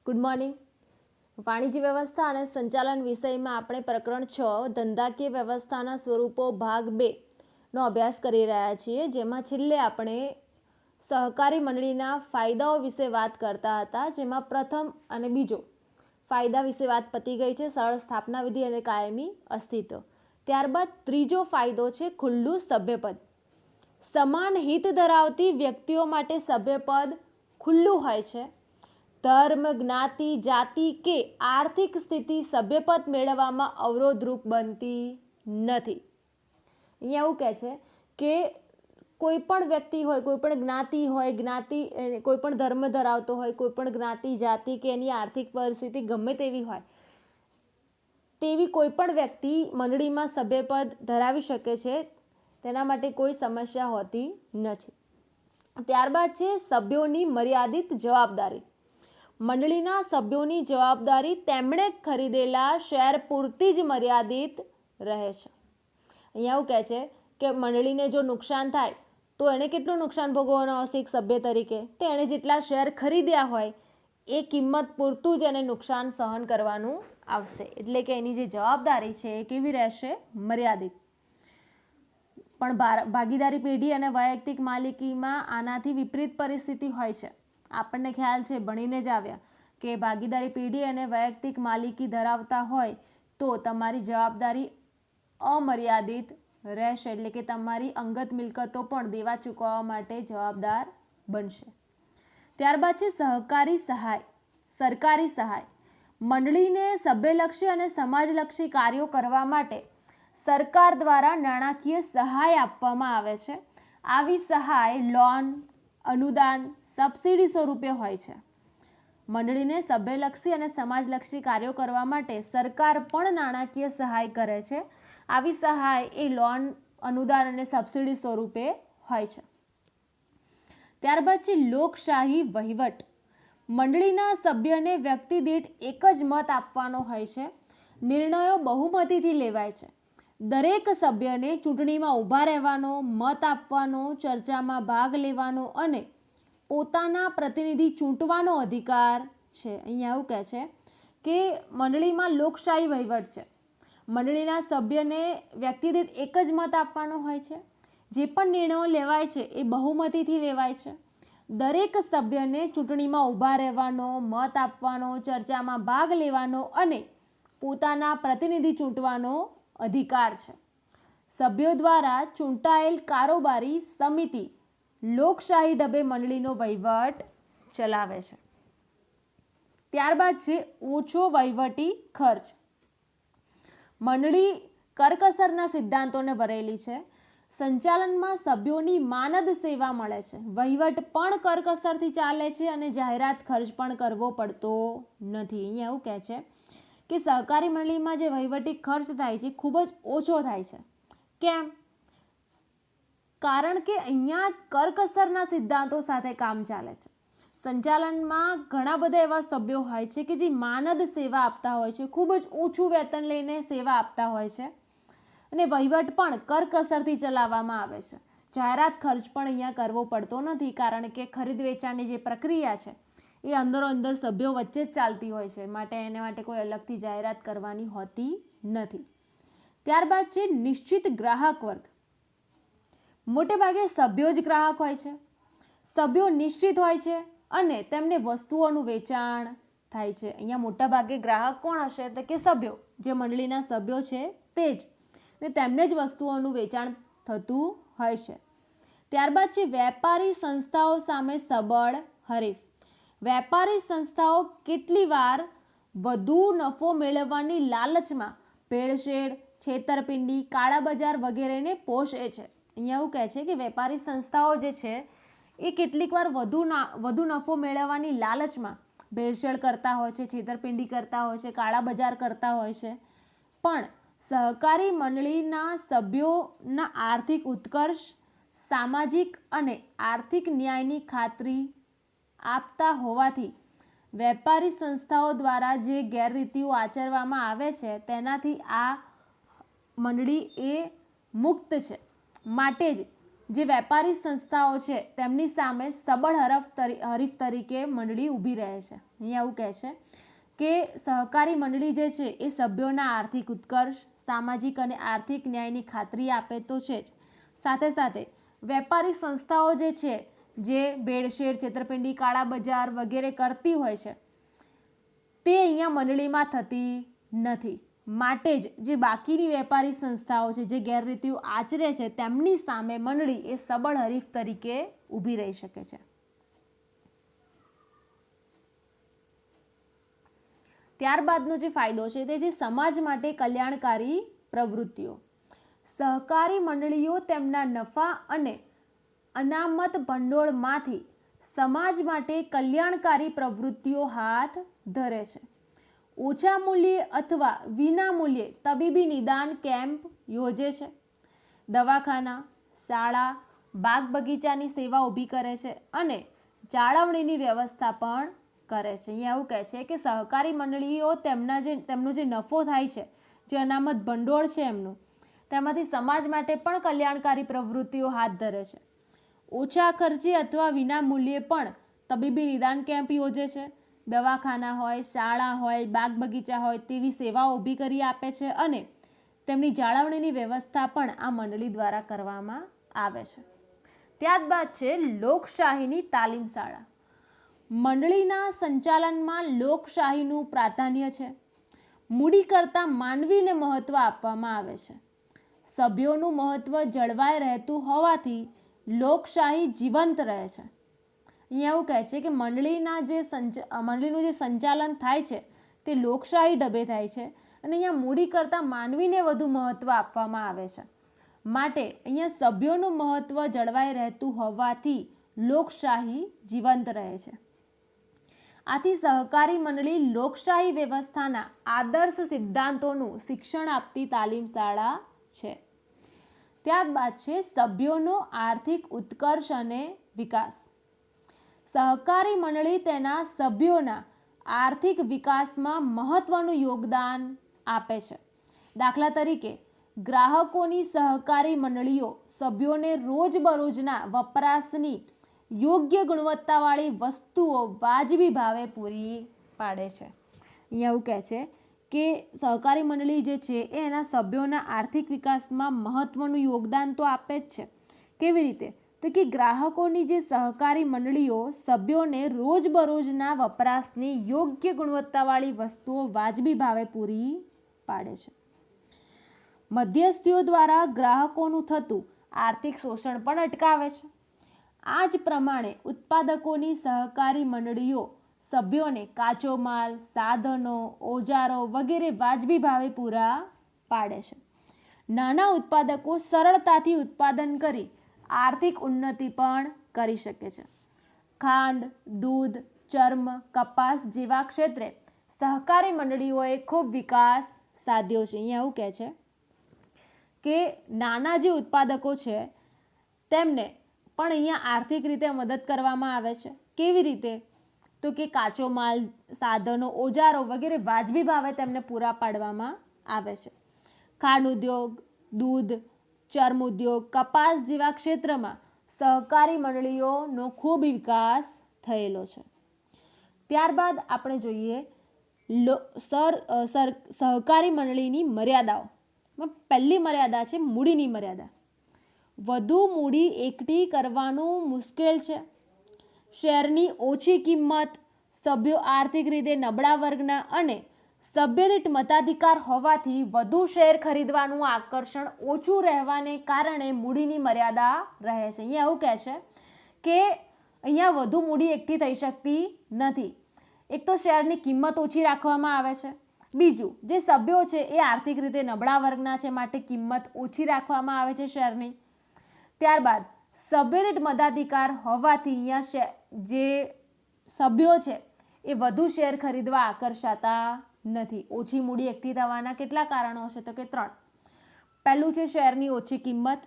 Good morning. વાણિજ્ય વ્યવસ્થા અને સંચાલન વિષયમાં આપણે પ્રકરણ 6 ધંધાકીય વ્યવસ્થાના સ્વરૂપો ભાગ 2 નો અભ્યાસ કરી રહ્યા છીએ, જેમાં છેલ્લે આપણે સહકારી મંડળીના ફાયદાઓ વિશે વાત કરતા હતા, જેમાં પ્રથમ અને બીજો ફાયદા વિશે વાત પતી ગઈ છે, સરળ સ્થાપના વિધિ અને કાયમી અસ્તિત્વ. ત્યારબાદ ત્રીજો ફાયદો છે ખુલ્લું સભ્યપદ. સમાન હિત ધરાવતી વ્યક્તિઓ માટે સભ્યપદ ખુલ્લું હોય છે. ધર્મ, જ્ઞાતિ, જાતિ કે આર્થિક સ્થિતિ સભ્યપદ મેળવવામાં અવરોધરૂપ બનતી નથી. અહીંયા એવું કહે છે કે કોઈ પણ વ્યક્તિ હોય, કોઈ પણ જ્ઞાતિ હોય, કોઈ પણ ધર્મ ધરાવતો હોય, કોઈ પણ જ્ઞાતિ, જાતિ કે એની આર્થિક પરિસ્થિતિ ગમે તેવી હોય, તેવી કોઈ પણ વ્યક્તિ મંડળીમાં સભ્યપદ ધરાવી શકે છે. તેના માટે કોઈ સમસ્યા હોતી નથી. ત્યારબાદ છે સભ્યોની મર્યાદિત જવાબદારી. મંડળીના સભ્યોની જવાબદારી તેમણે ખરીદેલા શેર પૂરતી જ મર્યાદિત રહે છે. અહીંયા એવું કહે છે કે મંડળીને જો નુકસાન થાય તો એણે કેટલું નુકસાન ભોગવવાનું આવશે એક સભ્ય તરીકે? તો એણે જેટલા શેર ખરીદ્યા હોય એ કિંમત પૂરતું જ એને નુકસાન સહન કરવાનું આવશે. એટલે કે એની જે જવાબદારી છે એ કેવી રહેશે? મર્યાદિત. પણ ભાગીદારી પેઢી અને વૈયક્તિક માલિકીમાં આનાથી વિપરીત પરિસ્થિતિ હોય છે. આપણને ખ્યાલ છે, ભણીને જ આવ્યા, કે ભાગીદારી પેઢી અને વૈયક્તિક માલિકી ધરાવતા હોય તો તમારી જવાબદારી અમર્યાદિત રહેશે. એટલે કે તમારી અંગત મિલકતો પણ દેવા ચૂકવવા માટે જવાબદાર બનશે. ત્યારબાદ છે સહકારી સહાય, સરકારી સહાય. મંડળીને સભ્યલક્ષી અને સમાજલક્ષી કાર્યો કરવા માટે સરકાર દ્વારા નાણાકીય સહાય આપવામાં આવે છે. આવી સહાય લોન, અનુદાન, સબસિડી સ્વરૂપે હોય છે. મંડળીને સભ્યલક્ષી અને સમાજલક્ષી કાર્યો કરવા માટે સરકાર પણ નાણાકીય સહાય કરે છે. આવી સહાય એ લોન, અનુદાન અને સબસિડી સ્વરૂપે હોય છે. ત્યારબાદ છે લોકશાહી વહીવટ. મંડળીના સભ્યને વ્યક્તિ દીઠ એક જ મત આપવાનો હોય છે. નિર્ણયો બહુમતીથી લેવાય છે. દરેક સભ્યને ચૂંટણીમાં ઊભા રહેવાનો, મત આપવાનો, ચર્ચામાં ભાગ લેવાનો અને પોતાના પ્રતિનિધિ ચૂંટવાનો અધિકાર છે. અહીંયા એવું કહે છે કે મંડળીમાં લોકશાહી વહીવટ છે. મંડળીના સભ્યને વ્યક્તિ દીઠ એક જ મત આપવાનો હોય છે. જે પણ નિર્ણયો લેવાય છે એ બહુમતીથી લેવાય છે. દરેક સભ્યને ચૂંટણીમાં ઊભા રહેવાનો, મત આપવાનો, ચર્ચામાં ભાગ લેવાનો અને પોતાના પ્રતિનિધિ ચૂંટવાનો અધિકાર છે. સભ્યો દ્વારા ચૂંટાયેલ કારોબારી સમિતિ લોકશાહી ઢબે મંડળીનો વહીવટ ચલાવે છે. ત્યારબાદ છે ઓછો વહીવટી ખર્ચ. મંડળી કરકસરના સિદ્ધાંતોને ભરેલી છે. સંચાલનમાં સભ્યોની માનદ સેવા મળે છે. વહીવટ પણ કરકસરથી ચાલે છે અને જાહેરાત ખર્ચ પણ કરવો પડતો નથી. અહીંયા એવું કહે છે કે સહકારી મંડળીમાં જે વહીવટી ખર્ચ થાય છે ખૂબ જ ઓછો થાય છે. કેમ? કારણ કે અહીંયા કરકસરના સિદ્ધાંતો સાથે કામ ચાલે છે. સંચાલનમાં ઘણા બધા એવા સભ્યો હોય છે કે જે માનદ સેવા આપતા હોય છે, ખૂબ જ ઓછું વેતન લઈને સેવા આપતા હોય છે અને વહીવટ પણ કરકસરથી ચલાવવામાં આવે છે. જાહેરાત ખર્ચ પણ અહીંયા કરવો પડતો નથી, કારણ કે ખરીદ વેચાણની જે પ્રક્રિયા છે એ અંદરો-અંદર સભ્યો વચ્ચે જ ચાલતી હોય છે, માટે એને માટે કોઈ અલગથી જાહેરાત કરવાની હોતી નથી. ત્યારબાદ છે નિશ્ચિત ગ્રાહક વર્ગ. મોટે ભાગે સભ્યો જ ગ્રાહક હોય છે. સભ્યો નિશ્ચિત હોય છે અને તેમને વસ્તુઓનું વેચાણ થાય છે. અહીંયા મોટા ભાગે ગ્રાહક કોણ હશે? તો કે સભ્યો, જે મંડળીના સભ્યો છે તે જ, ને તેમને જ વસ્તુઓનું વેચાણ થતું હોય છે. ત્યારબાદ છે વેપારી સંસ્થાઓ સામે સબળ હરીફ. વેપારી સંસ્થાઓ કેટલી વાર વધુ નફો મેળવવાની લાલચમાં ભેળસેળ, છેતરપિંડી, કાળા બજાર વગેરેને પોષે છે. અહીંયા એવું કહે છે કે વેપારી સંસ્થાઓ જે છે એ કેટલીક વાર વધુ નફો મેળવવાની લાલચમાં ભેળસેળ કરતા હોય છે, છેતરપિંડી કરતા હોય છે, કાળા બજાર કરતા હોય છે. પણ સહકારી મંડળીના સભ્યોના આર્થિક ઉત્કર્ષ, સામાજિક અને આર્થિક ન્યાયની ખાતરી આપતા હોવાથી વેપારી સંસ્થાઓ દ્વારા જે ગેરરીતિઓ આચરવામાં આવે છે તેનાથી આ મંડળી એ મુક્ત છે. માટે જ જે વેપારી સંસ્થાઓ છે તેમની સામે સબળ હરીફ તરીકે મંડળી ઊભી રહે છે. અહીંયા એવું કહે છે કે સહકારી મંડળી જે છે એ સભ્યોના આર્થિક ઉત્કર્ષ, સામાજિક અને આર્થિક ન્યાયની ખાતરી આપે તો છે જ, સાથે સાથે વેપારી સંસ્થાઓ જે છે જે ભેળસેળ, છેતરપિંડી, કાળા બજાર વગેરે કરતી હોય છે તે અહીંયા મંડળીમાં થતી નથી. માટે જ જે બાકીની વેપારી સંસ્થાઓ છે જે ગેરરીતિઓ આચરે છે તેમની સામે મંડળી એ સબળ હરીફ તરીકે ઊભી રહી શકે છે. ત્યારબાદનો જે ફાયદો છે તે છે સમાજ માટે કલ્યાણકારી પ્રવૃત્તિઓ. સહકારી મંડળીઓ તેમના નફા અને અનામત ભંડોળમાંથી સમાજ માટે કલ્યાણકારી પ્રવૃત્તિઓ હાથ ધરે છે. ઓછા મૂલ્યે અથવા વિના મૂલ્યે તબીબી નિદાન કેમ્પ યોજે છે. દવાખાના, શાળા, બાગ બગીચાની સેવા ઊભી કરે છે અને જાળવણીની વ્યવસ્થા પણ કરે છે. અહીંયા એવું કહે છે કે સહકારી મંડળીઓ તેમનો જે નફો થાય છે, જે અનામત ભંડોળ છે એમનું, તેમાંથી સમાજ માટે પણ કલ્યાણકારી પ્રવૃત્તિઓ હાથ ધરે છે. ઓછા ખર્ચે અથવા વિના મૂલ્યે પણ તબીબી નિદાન કેમ્પ યોજે છે. દવાખાના હોય, શાળા હોય, બાગ બગીચા હોય તેવી સેવાઓ ઊભી કરી આપે છે અને તેમની જાળવણીની વ્યવસ્થા પણ આ મંડળી દ્વારા કરવામાં આવે છે. ત્યારબાદ છે લોકશાહીની તાલીમ શાળા. મંડળીના સંચાલનમાં લોકશાહીનું પ્રાધાન્ય છે. મૂડી કરતાં માનવીને મહત્વ આપવામાં આવે છે. સભ્યોનું મહત્વ જળવાઈ રહેતું હોવાથી લોકશાહી જીવંત રહે છે. અહીંયા એવું કહે છે કે મંડળીનું જે સંચાલન થાય છે તે લોકશાહી ઢબે થાય છે અને અહીંયા મૂડી કરતાં માનવીને વધુ મહત્વ આપવામાં આવે છે. માટે અહીંયા સભ્યોનું મહત્વ જળવાઈ રહેતું હોવાથી લોકશાહી જીવંત રહે છે. આથી સહકારી મંડળી લોકશાહી વ્યવસ્થાના આદર્શ સિદ્ધાંતોનું શિક્ષણ આપતી તાલીમ શાળા છે. ત્યારબાદ છે સભ્યોનો આર્થિક ઉત્કર્ષ અને વિકાસ. સહકારી મંડળી તેના સભ્યોના આર્થિક વિકાસમાં મહત્વનું યોગદાન આપે છે. દાખલા તરીકે ગ્રાહકોની સહકારી મંડળીઓ સભ્યોને રોજબરોજના વપરાશની યોગ્ય ગુણવત્તાવાળી વસ્તુઓ વાજબી ભાવે પૂરી પાડે છે. અહીંયા એવું કહે છે કે સહકારી મંડળી જે છે એ એના સભ્યોના આર્થિક વિકાસમાં મહત્વનું યોગદાન તો આપે જ છે. કેવી રીતે? તો કે ગ્રાહકોની જે સહકારી મંડળીઓ સભ્યોને રોજબરોજના વપરાશની યોગ્ય ગુણવત્તાવાળી વસ્તુઓ વાજબી ભાવે પૂરી પાડે છે. મધ્યસ્થીઓ દ્વારા ગ્રાહકોનું થતું આર્થિક શોષણ પણ અટકાવે છે. આ જ પ્રમાણે ઉત્પાદકોની સહકારી મંડળીઓ સભ્યોને કાચો માલ, સાધનો, ઓજારો વગેરે વાજબી ભાવે પૂરા પાડે છે. નાના ઉત્પાદકો સરળતાથી ઉત્પાદન કરી આર્થિક ઉન્નતિ પણ કરી શકે છે. ખાંડ, દૂધ, ચર્મ, કપાસ જેવા ક્ષેત્રે સહકારી મંડળીઓએ ખૂબ વિકાસ સાધ્યો છે. અહીંયા એવું કહે છે કે નાના જે ઉત્પાદકો છે તેમને પણ અહીંયા આર્થિક રીતે મદદ કરવામાં આવે છે. કેવી રીતે? તો કે કાચો માલ, સાધનો, ઓજારો વગેરે વાજબી ભાવે તેમને પૂરા પાડવામાં આવે છે. ખાંડ ઉદ્યોગ, દૂધ, ચર્મ ઉદ્યોગ, કપાસ જેવા ક્ષેત્રમાં સહકારી મંડળીઓનો ખૂબ વિકાસ થયેલો છે. ત્યારબાદ આપણે જોઈએ સહકારી મંડળીની મર્યાદાઓ. પહેલી મર્યાદા છે મૂડીની મર્યાદા. વધુ મૂડી એકઠી કરવાનું મુશ્કેલ છે. શેરની ઓછી કિંમત, સભ્યો આર્થિક રીતે નબળા વર્ગના અને સભ્ય દીઠ મતાધિકાર હોવાથી વધુ શેર ખરીદવાનું આકર્ષણ ઓછું રહેવાને કારણે મૂડીની મર્યાદા રહે છે. અહીંયા એવું કહે છે કે અહીંયા વધુ મૂડી એકઠી થઈ શકતી નથી. એક તો શેરની કિંમત ઓછી રાખવામાં આવે છે. બીજું, જે સભ્યો છે એ આર્થિક રીતે નબળા વર્ગના છે માટે કિંમત ઓછી રાખવામાં આવે છે શેરની. ત્યારબાદ સભ્ય દીઠ મતાધિકાર હોવાથી અહીંયા જે સભ્યો છે એ વધુ શેર ખરીદવા આકર્ષાતા નથી. ઓછી મૂડી એકઠી થવાના કેટલા કારણો છે? તો કે 3. પહેલું છે શેરની ઓછી કિંમત.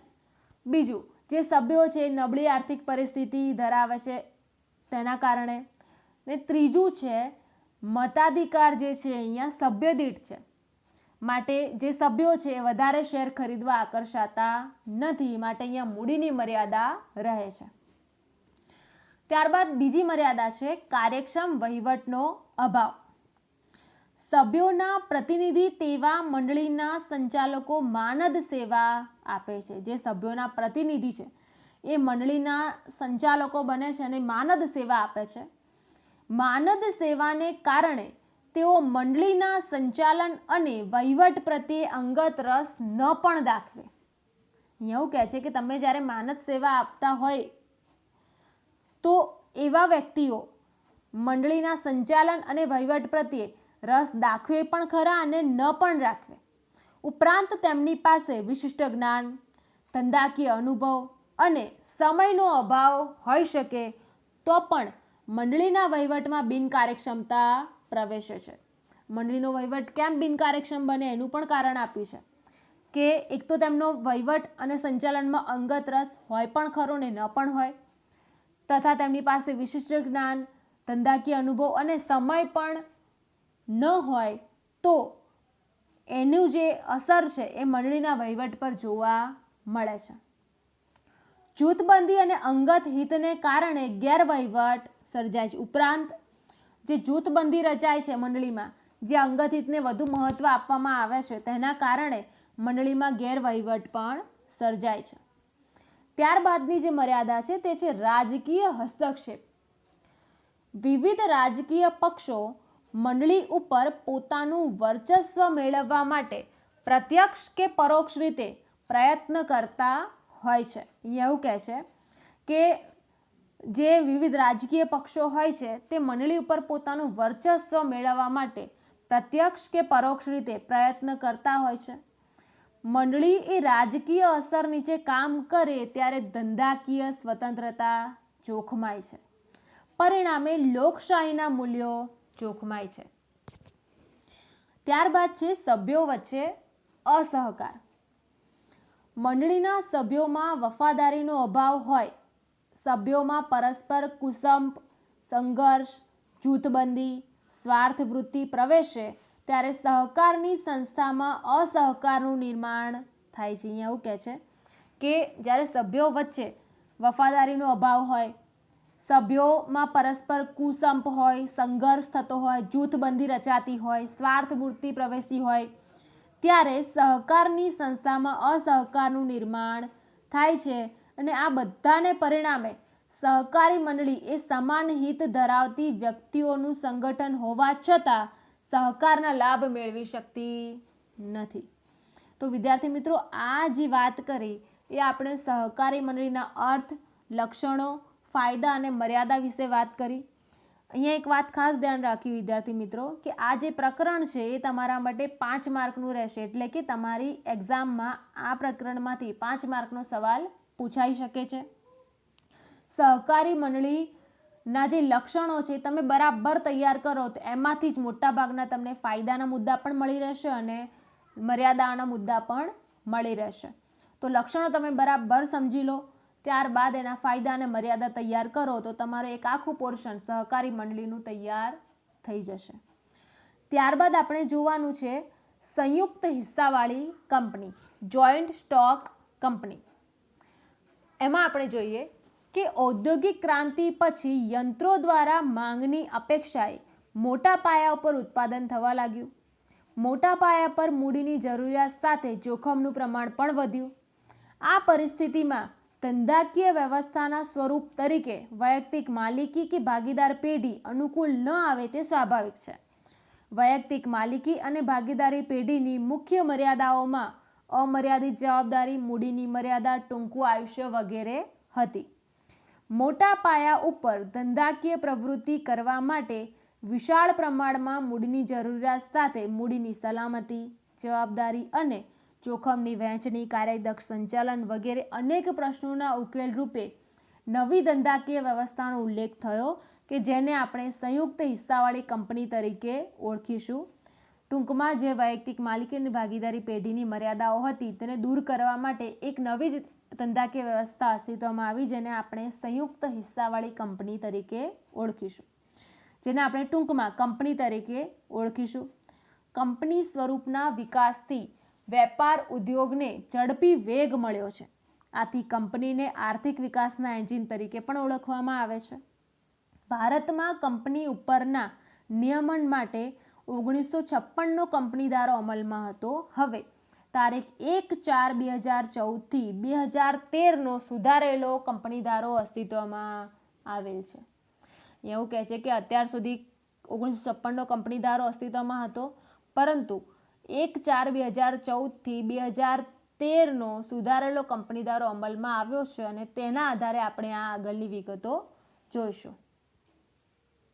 બીજું, જે સભ્યો છે નબળી આર્થિક પરિસ્થિતિ ધરાવે છે તેના કારણે. ને ત્રીજું છે મતાધિકાર જે છે અહીંયા સભ્ય દીઠ છે. માટે જે સભ્યો છે એ વધારે શેર ખરીદવા આકર્ષાતા નથી, માટે અહીંયા મૂડીની મર્યાદા રહે છે. ત્યારબાદ બીજી મર્યાદા છે કાર્યક્ષમ વહીવટનો અભાવ. સભ્યોના પ્રતિનિધિ તેવા મંડળીના સંચાલકો માનદ સેવા આપે છે. જે સભ્યોના પ્રતિનિધિ છે એ મંડળીના સંચાલકો બને છે અને માનદ સેવા આપે છે. માનદ સેવાને કારણે તેઓ મંડળીના સંચાલન અને વહીવટ પ્રત્યે અંગત રસ ન પણ દાખવે. એવું કહે છે કે તમે જ્યારે માનદ સેવા આપતા હોય તો એવા વ્યક્તિઓ મંડળીના સંચાલન અને વહીવટ પ્રત્યે રસ દાખવે પણ ખરા અને ન પણ રાખવે. ઉપરાંત તેમની પાસે વિશિષ્ટ જ્ઞાન, ધંધાકીય અનુભવ અને સમયનો અભાવ હોઈ શકે તો પણ મંડળીના વહીવટમાં બિનકાર્યક્ષમતા પ્રવેશે છે. મંડળીનો વહીવટ કેમ બિનકાર્યક્ષમ બને એનું પણ કારણ આપ્યું છે કે એક તો તેમનો વહીવટ અને સંચાલનમાં અંગત રસ હોય પણ ખરો ને ન પણ હોય, તથા તેમની પાસે વિશિષ્ટ જ્ઞાન, ધંધાકીય અનુભવ અને સમય પણ ન હોય તો એનું જે અસર છે એ મંડળીના વહીવટ પર જોવા મળે છે. જૂથબંધી અને અંગત હિતને કારણે ગેરવહીવટ સર્જાય છે. ઉપરાંત જે જૂથબંધી રચાય છે મંડળીમાં, જે અંગત હિતને વધુ મહત્વ આપવામાં આવે છે તેના કારણે મંડળીમાં ગેરવહીવટ પણ સર્જાય છે. ત્યારબાદની જે મર્યાદા છે તે છે રાજકીય હસ્તક્ષેપ. વિવિધ રાજકીય પક્ષો મંડળી ઉપર પોતાનું વર્ચસ્વ મેળવવા માટે પ્રત્યક્ષ કે પરોક્ષ રીતે પ્રયત્ન કરતા હોય છે. એવું કહે છે કે જે વિવિધ રાજકીય પક્ષો હોય છે તે મંડળી ઉપર પોતાનું વર્ચસ્વ મેળવવા માટે પ્રત્યક્ષ કે પરોક્ષ રીતે પ્રયત્ન કરતા હોય છે. મંડળી એ રાજકીય અસર નીચે કામ કરે ત્યારે ધંધાકીય સ્વતંત્રતા જોખમાય છે. પરિણામે લોકશાહીના મૂલ્યો જોખમાય છે. ત્યારબાદ છે સભ્યો વચ્ચે અસહકાર. મંડળીના સભ્યોમાં વફાદારીનો અભાવ હોય, સભ્યોમાં પરસ્પર કુસંપ, સંઘર્ષ, જૂથબંધી, સ્વાર્થ વૃત્તિ પ્રવેશે ત્યારે સહકારની સંસ્થામાં અસહકારનું નિર્માણ થાય છે. અહીંયા એવું કહે છે કે જ્યારે સભ્યો વચ્ચે વફાદારીનો અભાવ હોય, સભ્યોમાં પરસ્પર કુસંપ હોય, સંઘર્ષ થતો હોય, જૂથબંધી રચાતી હોય, સ્વાર્થ વૃત્તિ પ્રવેશી હોય ત્યારે સહકારની સંસ્થામાં અસહકારનું નિર્માણ થાય છે. અને આ બધાને પરિણામે સહકારી મંડળી એ સમાન હિત ધરાવતી વ્યક્તિઓનું સંગઠન હોવા છતાં સહકારના લાભ મેળવી શકતી નથી. તો વિદ્યાર્થી મિત્રો, આ જે વાત કરી એ આપણે સહકારી મંડળીના અર્થ, લક્ષણો, ફાયદા અને મર્યાદા વિશે વાત કરી. અહીંયા એક વાત ખાસ ધ્યાન રાખી વિદ્યાર્થી મિત્રો કે આ જે પ્રકરણ છે એ તમારા માટે 5 માર્કનું રહેશે. એટલે કે તમારી એક્ઝામમાં આ પ્રકરણમાંથી 5 માર્કનો સવાલ પૂછાઈ શકે છે. સહકારી મંડળીના જે લક્ષણો છે તમે બરાબર તૈયાર કરો તો એમાંથી જ મોટાભાગના તમને ફાયદાના મુદ્દા પણ મળી રહેશે અને મર્યાદાના મુદ્દા પણ મળી રહેશે. તો લક્ષણો તમે બરાબર સમજી લો, ત્યારબાદ એના ફાયદા અને મર્યાદા તૈયાર કરો તો તમારું એક આખું પોર્શન સહકારી મંડળીનું તૈયાર થઈ જશે. ત્યારબાદ આપણે જોવાનું છે સંયુક્ત હિસ્સાવાળી કંપની, જોઈન્ટ સ્ટોક કંપની. એમાં આપણે જોઈએ કે ઔદ્યોગિક ક્રાંતિ પછી યંત્રો દ્વારા માંગની અપેક્ષાએ મોટા પાયા ઉપર ઉત્પાદન થવા લાગ્યું. મોટા પાયા પર મૂડીની જરૂરિયાત સાથે જોખમનું પ્રમાણ પણ વધ્યું. આ પરિસ્થિતિમાં ધંધાકીય વ્યવસ્થાના સ્વરૂપ તરીકે વૈયક્તિક માલિકી કે ભાગીદાર પેઢી અનુકૂળ ન આવે તે સ્વાભાવિક છે. વૈયક્તિક માલિકી અને ભાગીદારી પેઢીની મુખ્ય મર્યાદાઓમાં અમર્યાદિત જવાબદારી, મૂડીની મર્યાદા, ટૂંકું આયુષ્ય વગેરે હતી. મોટા પાયા ઉપર ધંધાકીય પ્રવૃત્તિ કરવા માટે વિશાળ પ્રમાણમાં મૂડીની જરૂરિયાત સાથે મૂડીની સલામતી, જવાબદારી અને જોખમની વહેંચણી, કાર્યદક્ષ સંચાલન વગેરે અનેક પ્રશ્નોના ઉકેલ રૂપે નવી ધંધાકીય વ્યવસ્થાનો ઉલ્લેખ થયો કે જેને આપણે સંયુક્ત હિસ્સાવાળી કંપની તરીકે ઓળખીશું. ટૂંકમાં જે વૈયક્તિક માલિકી અને ભાગીદારી પેઢીની મર્યાદાઓ હતી તેને દૂર કરવા માટે એક નવી જ ધંધાકીય વ્યવસ્થા અસ્તિત્વમાં આવી જેને આપણે સંયુક્ત હિસ્સાવાળી કંપની તરીકે ઓળખીશું, જેને આપણે ટૂંકમાં કંપની તરીકે ઓળખીશું. કંપની સ્વરૂપના વિકાસથી વેપાર ઉદ્યોગને ઝડપી વેગ મળ્યો છે. આથી કંપનીને આર્થિક વિકાસના એન્જિન તરીકે પણ ઓળખવામાં આવે છે. ભારતમાં કંપની ઉપરના નિયમન માટે 1956નો કંપની ધારો અમલમાં હતો. હવે તારીખ 1/4/2014થી 2013નો સુધારેલો કંપની ધારો અસ્તિત્વમાં આવેલ છે. એવું કહે છે કે અત્યાર સુધી 1956નો કંપની ધારો અસ્તિત્વમાં હતો, પરંતુ 1/4/2014થી 2013નો સુધારેલો કંપની ધારો અમલમાં આવ્યો છે અને તેના આધારે આપણે આ આગળની વિગતો જોઈશું.